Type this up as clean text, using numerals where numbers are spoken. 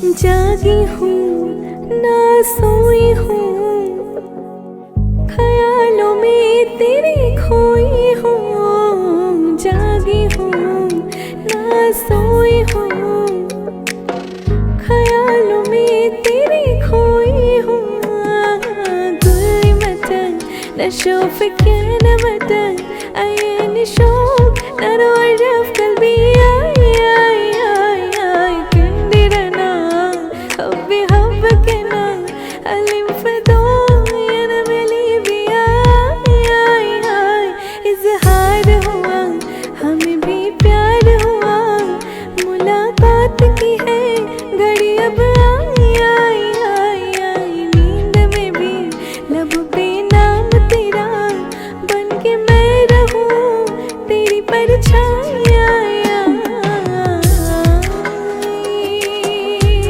जागी हूँ ना सोई हूँ, ख्यालों में तेरे खोई हूँ। जागी हूँ ना सोई हूँ, ख्यालों में तेरे खोई हूँ। गुली मचन नशो फिक्र न मटन, अये निशोक नरोजा